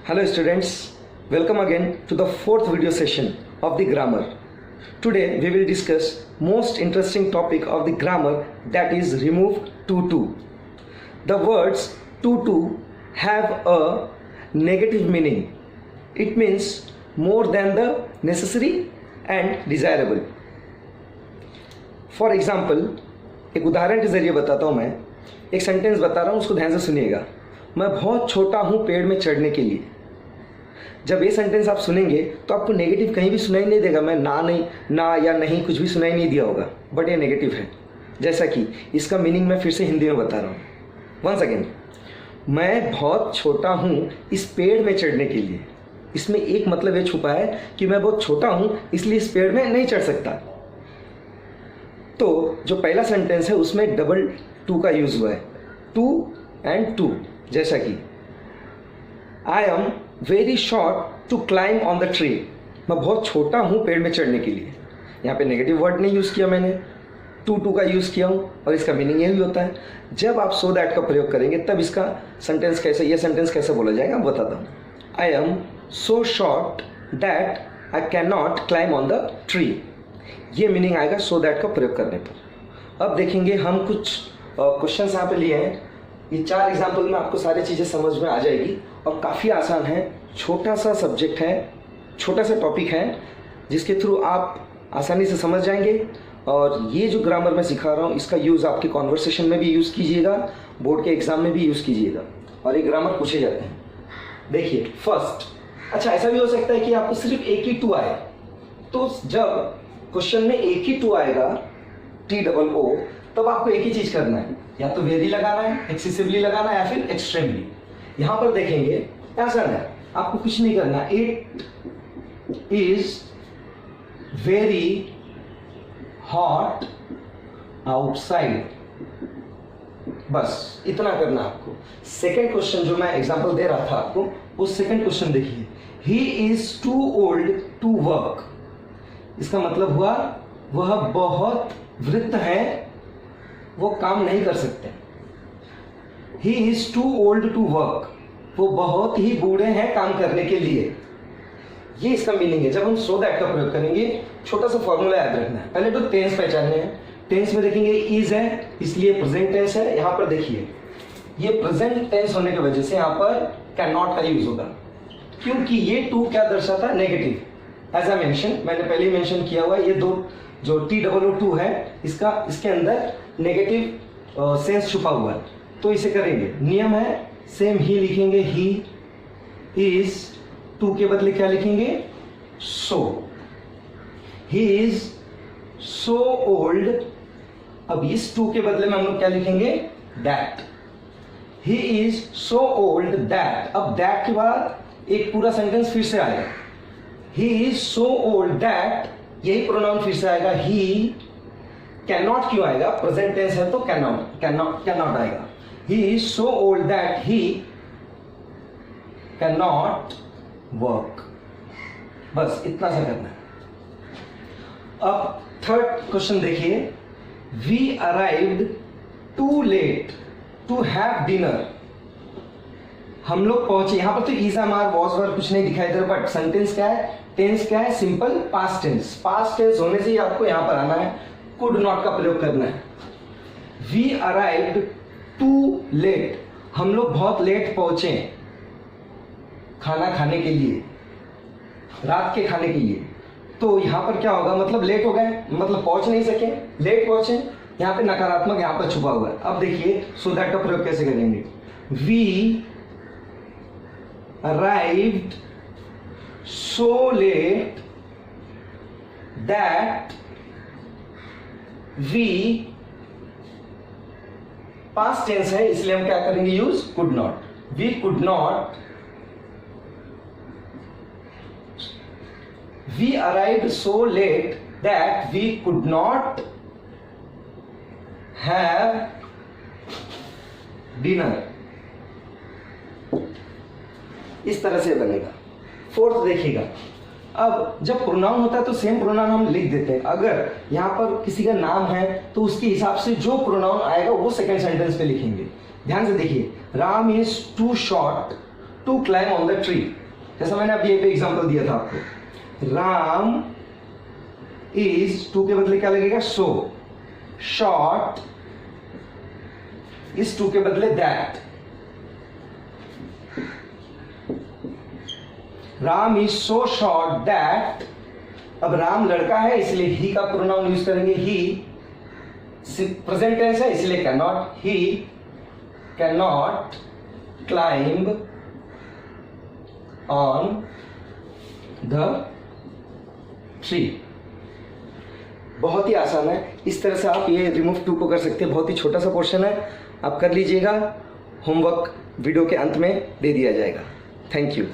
Hello students, welcome again to the fourth video session of the grammar. Today we will discuss most interesting topic of the grammar, that is remove to. The words to have a negative meaning. It means more than the necessary and desirable. For example, एक उदाहरण के जरिए बताता हूँ। मैं एक sentence बता रहा हूँ, उसको ध्यान से सुनिएगा। मैं बहुत छोटा हूँ पेड़ में चढ़ने के लिए। जब ये सेंटेंस आप सुनेंगे तो आपको नेगेटिव कहीं भी सुनाई नहीं देगा। मैं ना या नहीं कुछ भी सुनाई नहीं दिया होगा, बट ये नेगेटिव है। जैसा कि इसका मीनिंग मैं फिर से हिंदी में बता रहा हूँ। वंस अगेन, मैं बहुत छोटा हूँ इस पेड़ में चढ़ने के लिए। इसमें एक मतलब ये छुपा है कि मैं बहुत छोटा हूँ इसलिए इस पेड़ में नहीं चढ़ सकता। तो जो पहला सेंटेंस है उसमें डबल टू का यूज हुआ है, टू एंड टू। जैसा कि I am very short to climb on the tree. मैं बहुत छोटा हूँ पेड़ में चढ़ने के लिए। यहाँ पे नेगेटिव वर्ड नहीं यूज़ किया मैंने, टू का यूज़ किया हूँ और इसका मीनिंग यही होता है। जब आप सो दैट का प्रयोग करेंगे तब इसका सेंटेंस कैसे, ये सेंटेंस कैसे बोला जाएगा मैं बताता हूँ। I am so short that I can not climb on the tree. ये मीनिंग आएगा सो दैट का प्रयोग करने पर। अब देखेंगे हम कुछ क्वेश्चन यहाँ पे लिए हैं। ये 4 एग्जाम्पल में आपको सारी चीज़ें समझ में आ जाएगी और काफ़ी आसान है। छोटा सा सब्जेक्ट है, छोटा सा टॉपिक है, जिसके थ्रू आप आसानी से समझ जाएंगे। और ये जो ग्रामर मैं सिखा रहा हूँ इसका यूज़ आपके कॉन्वर्सेशन में भी यूज़ कीजिएगा, बोर्ड के एग्जाम में भी यूज़ कीजिएगा और ये ग्रामर पूछे जाते हैं। देखिए फर्स्ट, अच्छा ऐसा भी हो सकता है कि आपको सिर्फ एक ही टू आए। तो जब क्वेश्चन में एक ही टू आएगा TOO, तब आपको एक ही चीज करना है, या तो वेरी लगाना है, एक्सेसिवली लगाना है, या फिर एक्सट्रीमली। यहां पर देखेंगे आसान है, आपको कुछ नहीं करना। It is very hot outside, बस इतना करना आपको। सेकेंड क्वेश्चन जो मैं एग्जांपल दे रहा था आपको, वो सेकेंड क्वेश्चन देखिए। He is too old to work. इसका मतलब हुआ वह बहुत वृद्ध है, वो काम नहीं कर सकते। He is too old to work, वो बहुत ही बूढ़े हैं काम करने के लिए। ये इसका मीनिंग है। जब हम सो दैट का प्रयोग करेंगे, छोटा सा फॉर्मूला याद रखना है। पहले तो टेंस पहचानने हैं। टेंस में देखेंगे इज है, इसलिए प्रेजेंट टेंस है। यहां पर देखिए ये प्रेजेंट टेंस होने की वजह से यहां पर कैन नॉट का यूज होगा, क्योंकि ये टू क्या दर्शाता है, नेगेटिव। एज आई मेंशन, मैंने पहले ही मेंशन किया हुआ है, ये दो जो TOO है इसके अंदर नेगेटिव सेंस छुपा हुआ है। तो इसे करेंगे, नियम है सेम ही लिखेंगे। ही इज, टू के बदले क्या लिखेंगे, सो। ही इज सो ओल्ड, अब इस टू के बदले में हम लोग क्या लिखेंगे, that. He is so old that. अब दैट के बाद एक पूरा सेंटेंस फिर से आएगा। He is so old that, यही प्रोनाउन फिर से आएगा। ही कैन नॉट क्यों आएगा, प्रेजेंट टेंस है तो कैन नॉट आएगा। He is so old that he can not work. बस इतना सा करना है। अब थर्ड क्वेश्चन देखिए। We arrived too late to have dinner. हम लोग पहुंचे, यहां पर तो is am are was were कुछ नहीं दिखाई दे रहा, बट सेंटेंस क्या है, टेंस क्या है, simple past tense. Past tense होने से ही आपको यहां पर आना है, कुड नॉट का प्रयोग करना है। वी अराइव्ड टू लेट, हम लोग बहुत लेट पहुंचे खाना खाने के लिए, रात के खाने के लिए। तो यहां पर क्या होगा, मतलब लेट हो गए, मतलब पहुंच नहीं सके, लेट पहुंचे। यहां पे नकारात्मक यहां पर छुपा हुआ है। अब देखिए सो दैट का प्रयोग कैसे करेंगे। We arrived so late that we, past tense है इसलिए हम क्या करेंगे use, could not। we could not, we arrived so late that we could not have dinner। इस तरह से बनेगा। फोर्थ देखिएगा, अब जब प्रोनाउन होता है तो सेम प्रोनाउन हम लिख देते हैं। अगर यहाँ पर किसी का नाम है तो उसके हिसाब से जो प्रोनाउन आएगा वो सेकंड सेंटेंस पे लिखेंगे। ध्यान से देखिए, Ram is too short to climb on the tree. जैसा मैंने अभी एक एग्जांपल दिया था आपको, राम इज, टू के बदले क्या लगेगा, सो, शॉर्ट इज टू के बदले that, Ram is so short that, अब राम लड़का है इसलिए ही का प्रोनाउन यूज करेंगे, ही, प्रेजेंट टेंस है इसलिए can not, he can not climb on the tree. बहुत ही आसान है, इस तरह से आप ये रिमूव टू को कर सकते हैं। बहुत ही छोटा सा पोर्शन है, आप कर लीजिएगा, होमवर्क वीडियो के अंत में दे दिया जाएगा। Thank you.